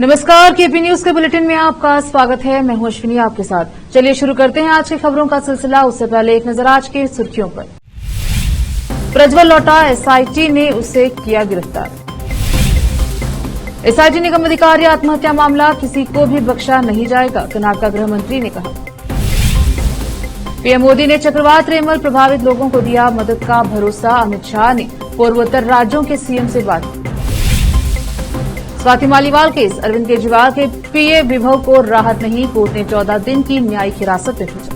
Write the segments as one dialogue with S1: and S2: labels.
S1: नमस्कार, KP news के bulletin में आपका स्वागत है। मैं हूं अश्विनी आपके साथ। चलिए शुरू करते हैं आज की खबरों का सिलसिला। उससे पहले एक नजर आज की सुर्खियों पर। प्रज्वल लौटा, एसआईटी ने उसे किया गिरफ्तार। एसआईटी निगम अधिकारी आत्महत्या मामला किसी को भी बख्शा नहीं जाएगा, कर्नाटक गृह मंत्री ने कहा। पीएम मोदी ने चक्रवात रेमल प्रभावित लोगों को दिया मदद का भरोसा, अमित शाह ने पूर्वोत्तर राज्यों के सीएम से बात की। स्वाति मालीवाल केस, अरविंद केजरीवाल के पीए विभव को राहत नहीं, कोर्ट ने 14 दिन की न्यायिक हिरासत में भेजा।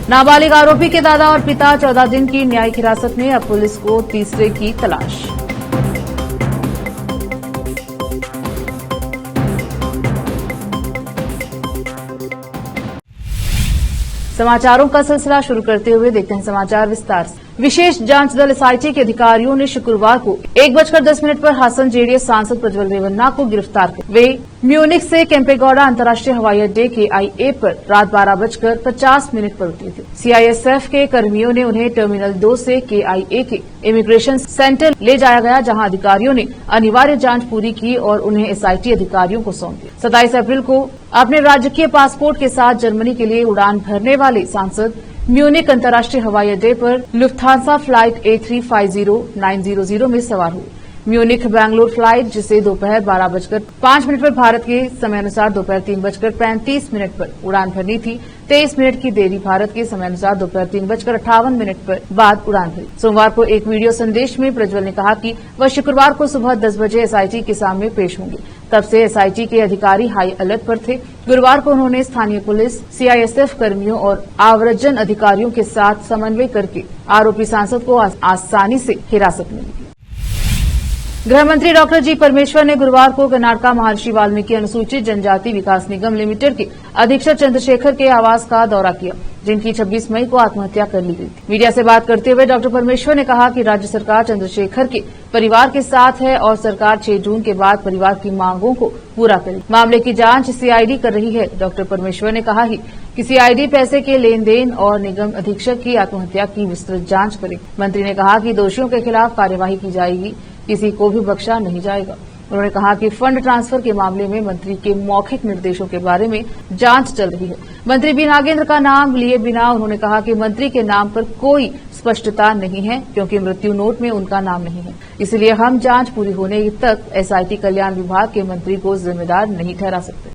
S1: नाबालिग आरोपी के दादा और पिता 14 दिन की न्यायिक हिरासत में, अब पुलिस को तीसरे की तलाश। समाचारों का सिलसिला शुरू करते हुए देखते हैं समाचार विस्तार से। विशेष जांच दल एसआईटी के अधिकारियों ने शुक्रवार को 1:10 पर हासन जेडीएस सांसद प्रज्वल रेवन्ना को गिरफ्तार किया। वे म्यूनिख से केम्पेगौड़ा अंतर्राष्ट्रीय हवाई अड्डे KIA पर रात 12:50 पर उतरे थे। सीआईएसएफ के कर्मियों ने उन्हें टर्मिनल 2 से KIA के इमिग्रेशन सेंटर ले जाया गया, जहां अधिकारियों ने अनिवार्य जांच पूरी की और उन्हें एसआईटी अधिकारियों को सौंप दिया। 27 अप्रैल को अपने राजकीय पासपोर्ट के साथ जर्मनी के लिए उड़ान भरने वाले सांसद म्यूनिक अंतर्राष्ट्रीय हवाई अड्डे पर लुफ्थांसा फ्लाइट A350-900 में सवार हुए। म्यूनिख बैंगलोर फ्लाइट, जिसे दोपहर 12:05 पर भारत के समय अनुसार दोपहर 3:35 पर उड़ान भरनी थी, 23 मिनट की देरी भारत के समय अनुसार दोपहर 3:58 पर बाद उड़ान भरी। सोमवार को एक वीडियो संदेश में प्रज्वल ने कहा कि वह शुक्रवार को सुबह 10 बजे एसआईटी के सामने पेश होंगे। तब से एसआईटी के अधिकारी हाई अलर्ट पर थे। गुरुवार को उन्होंने स्थानीय पुलिस, सीआईएसएफ कर्मियों और आव्रजन अधिकारियों के साथ समन्वय करके आरोपी सांसद को आसानी से हिरासत में लिया। गृह मंत्री डॉक्टर जी परमेश्वर ने गुरुवार को कर्नाटक महर्षि वाल्मीकि अनुसूचित जनजाति विकास निगम लिमिटेड के अधीक्षक चंद्रशेखर के आवास का दौरा किया, जिनकी 26 मई को आत्महत्या कर ली गई थी। मीडिया से बात करते हुए डॉक्टर परमेश्वर ने कहा कि राज्य सरकार चंद्रशेखर के परिवार के साथ है और सरकार 6 जून के बाद परिवार की मांगों को पूरा करेगी। मामले की जांच सीआईडी कर रही है। डॉक्टर परमेश्वर ने कहा कि सीआईडी पैसे के लेन देन और निगम अधीक्षक की आत्महत्या की विस्तृत जांच करेगी। मंत्री ने कहा कि दोषियों के खिलाफ कार्यवाही की जाएगी, किसी को भी बख्शा नहीं जाएगा। उन्होंने कहा कि फंड ट्रांसफर के मामले में मंत्री के मौखिक निर्देशों के बारे में जांच चल रही है। मंत्री बी नागेंद्र का नाम लिए बिना उन्होंने कहा कि मंत्री के नाम पर कोई स्पष्टता नहीं है, क्योंकि मृत्यु नोट में उनका नाम नहीं है। इसलिए हम जांच पूरी होने तक एसआईटी कल्याण विभाग के मंत्री को जिम्मेदार नहीं ठहरा सकते।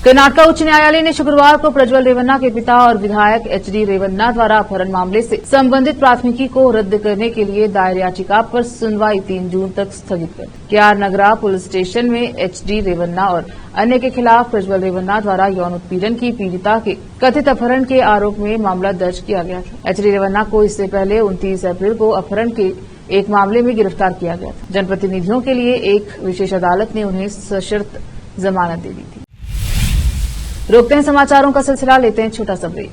S1: कर्नाटक उच्च न्यायालय ने शुक्रवार को प्रज्वल रेवन्ना के पिता और विधायक HD रेवन्ना द्वारा अपहरण मामले से संबंधित प्राथमिकी को रद्द करने के लिए दायर याचिका पर सुनवाई 3 जून तक स्थगित कर दी। KR नगरा पुलिस स्टेशन में HD रेवन्ना और अन्य के खिलाफ प्रज्वल रेवन्ना द्वारा यौन उत्पीड़न की पीड़िता के कथित अपहरण के आरोप में मामला दर्ज किया गया था। HD रेवन्ना को इससे पहले 29 अप्रैल को अपहरण के एक मामले में गिरफ्तार किया गया था। जनप्रतिनिधियों के लिए एक विशेष अदालत ने उन्हें सशर्त जमानत दे दी थी। रोकते हैं समाचारों का सिलसिला, लेते हैं छोटा सा ब्रेक।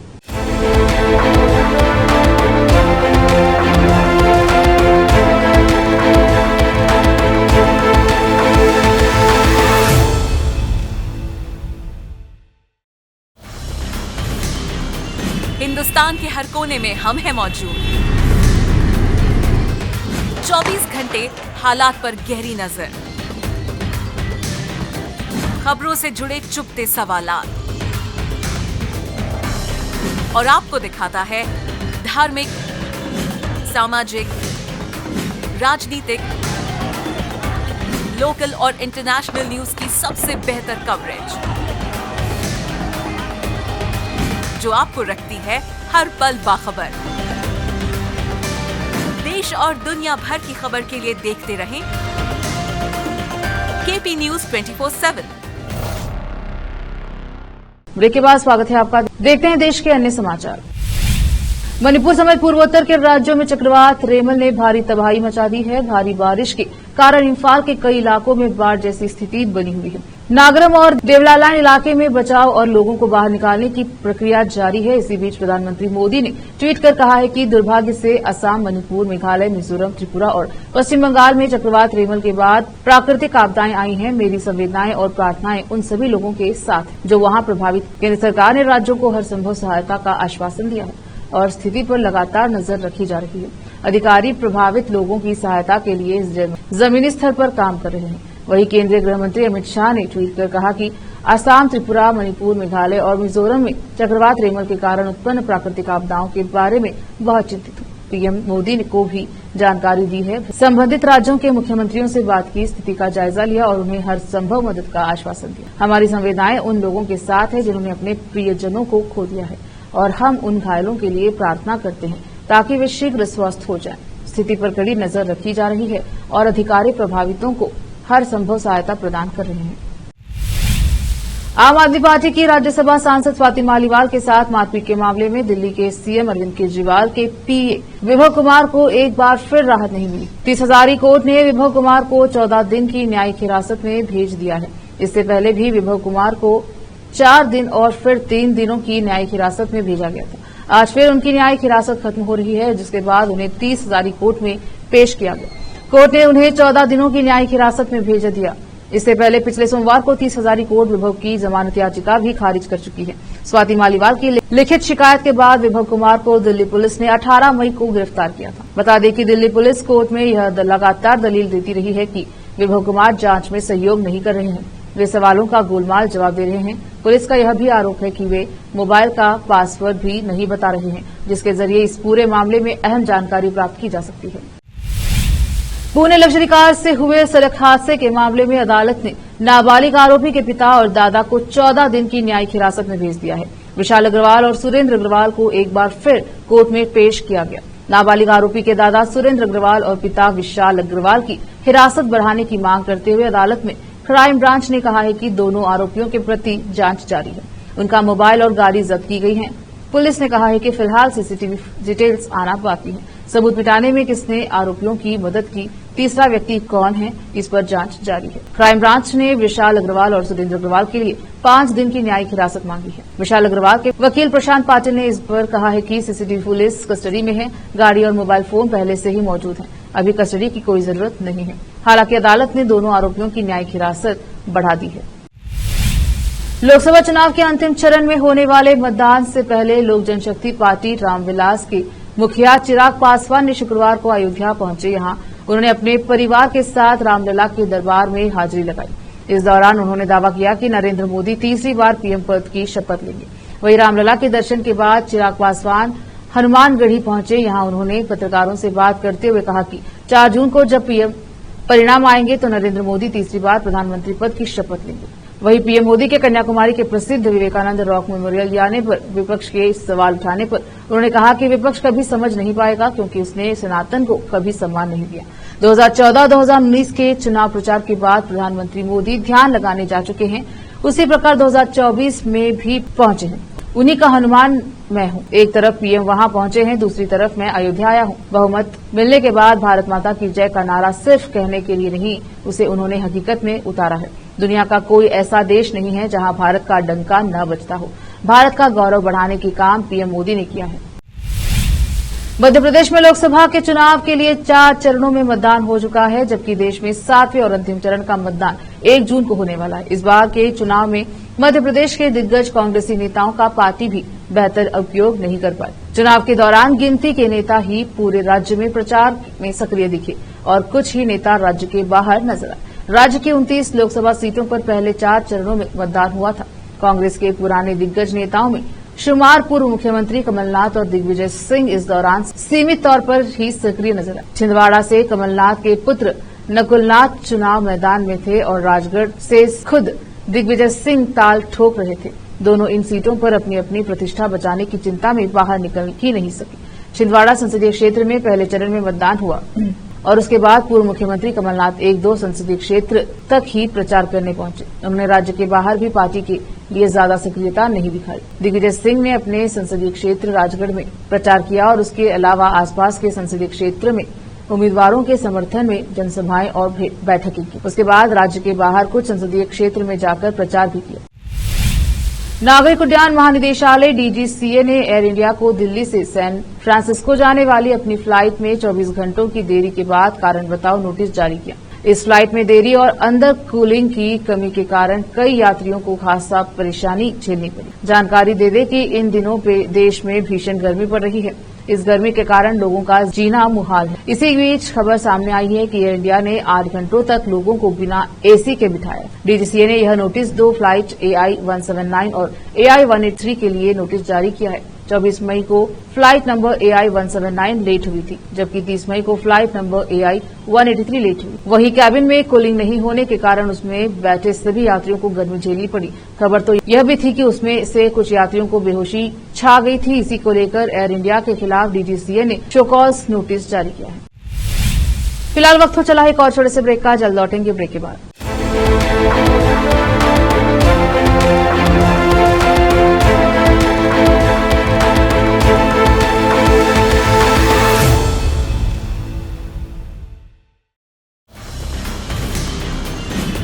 S2: हिंदुस्तान के हर कोने में हम हैं मौजूद। 24 घंटे हालात पर गहरी नजर, खबरों से जुड़े चुपते सवालात, और आपको दिखाता है धार्मिक, सामाजिक, राजनीतिक, लोकल और इंटरनेशनल न्यूज की सबसे बेहतर कवरेज, जो आपको रखती है हर पल बाखबर। देश और दुनिया भर की खबर के लिए देखते रहें केपी न्यूज 24/7।
S1: ब्रेक के बाद स्वागत है आपका। देखते हैं देश के अन्य समाचार। मणिपुर समेत पूर्वोत्तर के राज्यों में चक्रवात रेमल ने भारी तबाही मचा दी है। भारी बारिश के कारण इंफाल के कई इलाकों में बाढ़ जैसी स्थिति बनी हुई है। नागरम और देवलालाइन इलाके में बचाव और लोगों को बाहर निकालने की प्रक्रिया जारी है। इसी बीच प्रधानमंत्री मोदी ने ट्वीट कर कहा है कि दुर्भाग्य से असम, मणिपुर, मेघालय, मिजोरम, त्रिपुरा और पश्चिम बंगाल में चक्रवात रेमल के बाद प्राकृतिक आपदाएं आई हैं। मेरी संवेदनाएं और प्रार्थनाएं उन सभी लोगों के साथ हैं जो वहां प्रभावित। केंद्र सरकार ने राज्यों को हर संभव सहायता का आश्वासन दिया है और स्थिति पर लगातार नजर रखी जा रही है। अधिकारी प्रभावित लोगों की सहायता के लिए जमीनी स्तर पर काम कर रहे हैं। वहीं केंद्रीय गृह मंत्री अमित शाह ने ट्वीट कर कहा कि असम, त्रिपुरा, मणिपुर, मेघालय और मिजोरम में चक्रवात रेमल के कारण उत्पन्न प्राकृतिक आपदाओं के बारे में बहुत चिंतित हूं। पीएम मोदी को भी जानकारी दी है। संबंधित राज्यों के मुख्यमंत्रियों से बात की, स्थिति का जायजा लिया और उन्हें हर संभव मदद का आश्वासन दिया। हमारी संवेदनाएं उन लोगों के साथ है जिन्होंने अपने प्रियजनों को खो दिया है और हम उन घायलों के लिए प्रार्थना करते हैं ताकि वे शीघ्र स्वस्थ हो जाएं। स्थिति पर कड़ी नजर रखी जा रही है और अधिकारी प्रभावितों को हर संभव सहायता प्रदान कर रहे हैं। आम आदमी पार्टी की राज्यसभा सांसद स्वाति मालीवाल के साथ मारपीट के मामले में दिल्ली के सीएम अरविंद केजरीवाल के पीए विभव कुमार को एक बार फिर राहत नहीं मिली। 30 हजारी कोर्ट ने विभव कुमार को 14 दिन की न्यायिक हिरासत में भेज दिया है। इससे पहले भी विभव कुमार को 4 दिन और फिर 3 दिनों की न्यायिक हिरासत में भेजा गया था। आज फिर उनकी न्यायिक हिरासत खत्म हो रही है, जिसके बाद उन्हें 30 हजारी कोर्ट में पेश किया गया। कोर्ट ने उन्हें 14 दिनों की न्यायिक हिरासत में भेज दिया। इससे पहले पिछले सोमवार को 30 हजारी कोर्ट विभव की जमानत याचिका भी खारिज कर चुकी है। स्वाति मालीवाल की लिखित शिकायत के बाद विभव कुमार को दिल्ली पुलिस ने 18 मई को गिरफ्तार किया था। बता दें कि दिल्ली पुलिस कोर्ट में यह लगातार दलील देती रही है कि विभव कुमार जांच में सहयोग नहीं कर रहे हैं। वे सवालों का गोलमाल जवाब दे रहे हैं। पुलिस का यह भी आरोप है कि वे मोबाइल का पासवर्ड भी नहीं बता रहे हैं, जिसके जरिए इस पूरे मामले में अहम जानकारी प्राप्त की जा सकती है। पुणे लग्जरी कार से हुए सड़क हादसे के मामले में अदालत ने नाबालिग आरोपी के पिता और दादा को 14 दिन की न्यायिक हिरासत में भेज दिया है। विशाल अग्रवाल और सुरेंद्र अग्रवाल को एक बार फिर कोर्ट में पेश किया गया। नाबालिग आरोपी के दादा सुरेंद्र अग्रवाल और पिता विशाल अग्रवाल की हिरासत बढ़ाने की मांग करते हुए अदालत में क्राइम ब्रांच ने कहा है कि दोनों आरोपियों के प्रति जांच जारी है। उनका मोबाइल और गाड़ी जब्त की गई है। पुलिस ने कहा है कि फिलहाल सीसीटीवी डिटेल्स आना बाकी है। सबूत मिटाने में किसने आरोपियों की मदद की, तीसरा व्यक्ति कौन है, इस पर जांच जारी है। क्राइम ब्रांच ने विशाल अग्रवाल और सुरेंद्र अग्रवाल के लिए 5 दिन की न्यायिक हिरासत मांगी है। विशाल अग्रवाल के वकील प्रशांत पाटिल ने इस पर कहा है कि सीसीटीवी पुलिस कस्टडी में है, गाड़ी और मोबाइल फोन पहले से ही मौजूद है, अभी कस्टडी की कोई जरूरत नहीं है। हालांकि अदालत ने दोनों आरोपियों की न्यायिक हिरासत बढ़ा दी है। लोकसभा चुनाव के अंतिम चरण में होने वाले मतदान से पहले लोक जनशक्ति पार्टी रामविलास के मुखिया चिराग पासवान ने शुक्रवार को अयोध्या पहुंचे। यहां उन्होंने अपने परिवार के साथ रामलला के दरबार में हाजिरी लगाई। इस दौरान उन्होंने दावा किया कि नरेंद्र मोदी तीसरी बार पीएम पद की शपथ लेंगे। वहीं रामलला के दर्शन के बाद चिराग पासवान हनुमानगढ़ी पहुंचे। यहां उन्होंने पत्रकारों से बात करते हुए कहा कि 4 जून को जब पीएम परिणाम आएंगे तो नरेंद्र मोदी तीसरी बार प्रधानमंत्री पद की शपथ लेंगे। वहीं पीएम मोदी के कन्याकुमारी के प्रसिद्ध विवेकानंद रॉक मेमोरियल जाने पर विपक्ष के सवाल उठाने पर उन्होंने कहा कि विपक्ष कभी समझ नहीं पाएगा, क्योंकि उसने सनातन को कभी सम्मान नहीं दिया। 2014-2019 के चुनाव प्रचार के बाद प्रधानमंत्री मोदी ध्यान लगाने जा चुके हैं, उसी प्रकार 2024 में भी पहुंचे हैं। उन्हीं का हनुमान मैं हूं। एक तरफ पीएम वहां पहुंचे हैं, दूसरी तरफ मैं अयोध्या आया हूं। बहुमत मिलने के बाद भारत माता की जय का नारा सिर्फ कहने के लिए नहीं, उसे उन्होंने हकीकत में उतारा है। दुनिया का कोई ऐसा देश नहीं है जहां भारत का डंका न बजता हो। भारत का गौरव बढ़ाने की काम पीएम मोदी ने किया है। मध्य प्रदेश में लोकसभा के चुनाव के लिए 4 चरणों में मतदान हो चुका है, जबकि देश में 7वें और अंतिम चरण का मतदान 1 जून को होने वाला है। इस बार के चुनाव में मध्य प्रदेश के दिग्गज कांग्रेसी नेताओं का पार्टी भी बेहतर उपयोग नहीं कर पाई। चुनाव के दौरान गिनती के नेता ही पूरे राज्य में प्रचार में सक्रिय दिखे और कुछ ही नेता राज्य के बाहर नजर आए। राज्य की 29 लोकसभा सीटों पर पहले 4 चरणों में मतदान हुआ था। कांग्रेस के पुराने दिग्गज नेताओं में शुमार पूर्व मुख्यमंत्री कमलनाथ और दिग्विजय सिंह इस दौरान सीमित तौर पर ही सक्रिय नजर आए। छिंदवाड़ा से कमलनाथ के पुत्र नकुलनाथ चुनाव मैदान में थे और राजगढ़ से खुद दिग्विजय सिंह ताल ठोक रहे थे। दोनों इन सीटों पर अपनी अपनी प्रतिष्ठा बचाने की चिंता में बाहर निकल ही नहीं सके। छिंदवाड़ा संसदीय क्षेत्र में पहले चरण में मतदान हुआ और उसके बाद पूर्व मुख्यमंत्री कमलनाथ 1-2 संसदीय क्षेत्र तक ही प्रचार करने पहुंचे। उन्होंने राज्य के बाहर भी पार्टी के लिए ज्यादा सक्रियता नहीं दिखाई। दिग्विजय सिंह ने अपने संसदीय क्षेत्र राजगढ़ में प्रचार किया और उसके अलावा आसपास के संसदीय क्षेत्र में उम्मीदवारों के समर्थन में जनसभाएं और बैठकें की। उसके बाद राज्य के बाहर कुछ संसदीय क्षेत्र में जाकर प्रचार भी किया। नागरिक उड्डयन महानिदेशालय डीजीसीए ने एयर इंडिया को दिल्ली से सैन फ्रांसिस्को जाने वाली अपनी फ्लाइट में 24 घंटों की देरी के बाद कारण बताओ नोटिस जारी किया। इस फ्लाइट में देरी और अंदर कूलिंग की कमी के कारण कई यात्रियों को खासा परेशानी झेलनी पड़ी। जानकारी दे दें कि इन दिनों पे देश में भीषण गर्मी पड़ रही है। इस गर्मी के कारण लोगों का जीना मुहाल है। इसी बीच खबर सामने आई है कि एयर इंडिया ने 8 घंटों तक लोगों को बिना एसी के बिठाया। डीजीसीए ने यह नोटिस 2 फ्लाइट AI 179 और AI 183 के लिए नोटिस जारी किया है। 24 मई को फ्लाइट नंबर AI 179 लेट हुई थी, जबकि 30 मई को फ्लाइट नंबर AI 183 लेट हुई। वहीं कैबिन में कूलिंग नहीं होने के कारण उसमें बैठे सभी यात्रियों को गर्मी झेलनी पड़ी। खबर तो यह भी थी कि उसमें से कुछ यात्रियों को बेहोशी छा गई थी। इसी को लेकर एयर इंडिया के खिलाफ डीजीसीए ने शो कॉज नोटिस जारी किया है। फिलहाल वक्त हो चला है एक और छोटे से ब्रेक का, जल्द लौटेंगे ब्रेक के बाद।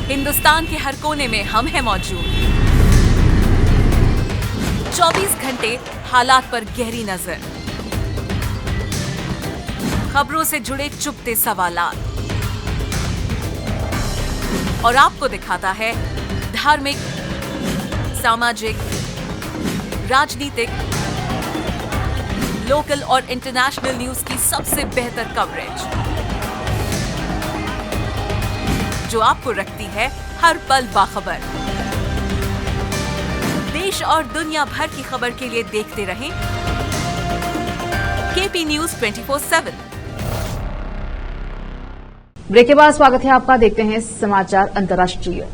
S2: हिंदुस्तान के हर कोने में हम हैं मौजूद। 24 घंटे हालात पर गहरी नजर, खबरों से जुड़े चुपते सवालात और आपको दिखाता है धार्मिक, सामाजिक, राजनीतिक, लोकल और इंटरनेशनल न्यूज की सबसे बेहतर कवरेज, जो आपको रखती है हर पल बाखबर। देश और दुनिया भर की खबर के लिए देखते रहें KP News 24/7।
S1: ब्रेक के बाद स्वागत है आपका। देखते हैं समाचार अंतर्राष्ट्रीय।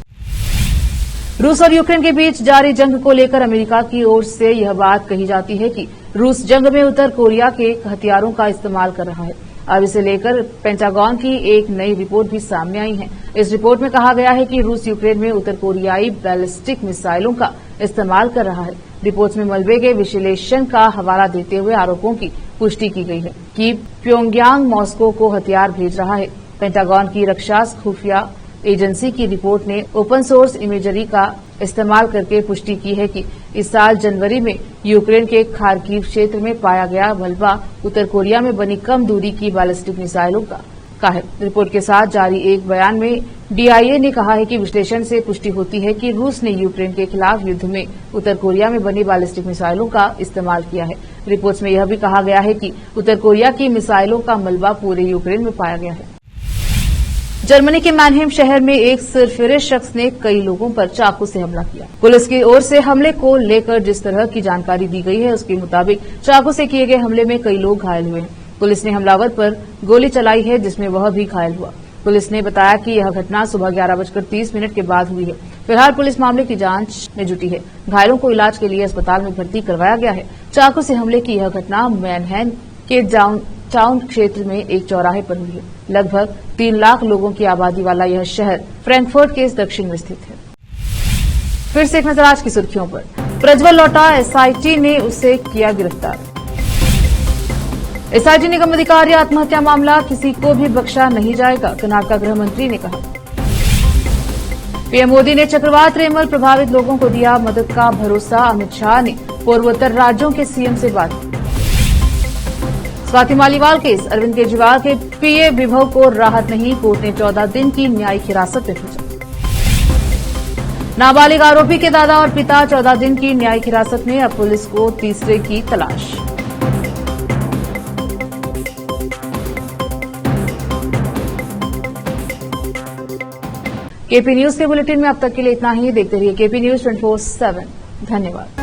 S1: रूस और यूक्रेन के बीच जारी जंग को लेकर अमेरिका की ओर से यह बात कही जाती है कि रूस जंग में उत्तर कोरिया के हथियारों का इस्तेमाल कर रहा है। अब इसे लेकर पेंटागन की एक नई रिपोर्ट भी सामने आई है। इस रिपोर्ट में कहा गया है कि रूस यूक्रेन में उत्तर कोरियाई बैलिस्टिक मिसाइलों का इस्तेमाल कर रहा है। रिपोर्ट में मलबे के विश्लेषण का हवाला देते हुए आरोपों की पुष्टि की गई है कि प्योंगयांग मॉस्को को हथियार भेज रहा है। पेंटागन की रक्षा खुफिया एजेंसी की रिपोर्ट ने ओपन सोर्स इमेजरी का इस्तेमाल करके पुष्टि की है कि इस साल जनवरी में यूक्रेन के खार्किव क्षेत्र में पाया गया मलबा उत्तर कोरिया में बनी कम दूरी की बैलिस्टिक मिसाइलों का है। रिपोर्ट के साथ जारी एक बयान में DIA ने कहा है कि विश्लेषण से पुष्टि होती है कि रूस ने यूक्रेन के खिलाफ युद्ध में उत्तर कोरिया में बनी बैलिस्टिक मिसाइलों का इस्तेमाल किया है। रिपोर्ट में यह भी कहा गया है कि उत्तर कोरिया की मिसाइलों का मलबा पूरे यूक्रेन में पाया गया है। जर्मनी के मैनहेम शहर में एक सरफिरे शख्स ने कई लोगों पर चाकू से हमला किया। पुलिस की ओर से हमले को लेकर जिस तरह की जानकारी दी गई है, उसके मुताबिक चाकू से किए गए हमले में कई लोग घायल हुए हैं। पुलिस ने हमलावर पर गोली चलाई है, जिसमें वह भी घायल हुआ। पुलिस ने बताया कि यह घटना सुबह 11:30 के बाद हुई है। फिलहाल पुलिस मामले की जांच में जुटी है। घायलों को इलाज के लिए अस्पताल में भर्ती करवाया गया है। चाकू से हमले की यह घटना मैनहेम के टाउन क्षेत्र में एक चौराहे पर हुई है। लगभग 3 लाख लोगों की आबादी वाला यह शहर फ्रैंकफर्ट के दक्षिण में स्थित है। फिर से एक नजर आज की सुर्खियों पर। प्रज्वल लौटा, SIT ने उसे किया गिरफ्तार। SIT निगम अधिकारी आत्महत्या मामला किसी को भी बख्शा नहीं जाएगा, कर्नाटक गृह मंत्री ने कहा। पीएम मोदी ने चक्रवात रेमल प्रभावित लोगों को दिया मदद का भरोसा। अमित शाह ने पूर्वोत्तर राज्यों के सीएम से बात की। स्वाति मालीवाल केस, अरविंद केजरीवाल के PA विभव को राहत नहीं, कोर्ट ने 14 दिन की न्यायिक हिरासत में भेजा। नाबालिग आरोपी के दादा और पिता 14 दिन की न्यायिक हिरासत में, अब पुलिस को तीसरे की तलाश। KP न्यूज के बुलेटिन में अब तक के लिए इतना ही। देखते रहिए KP News 24/7। धन्यवाद।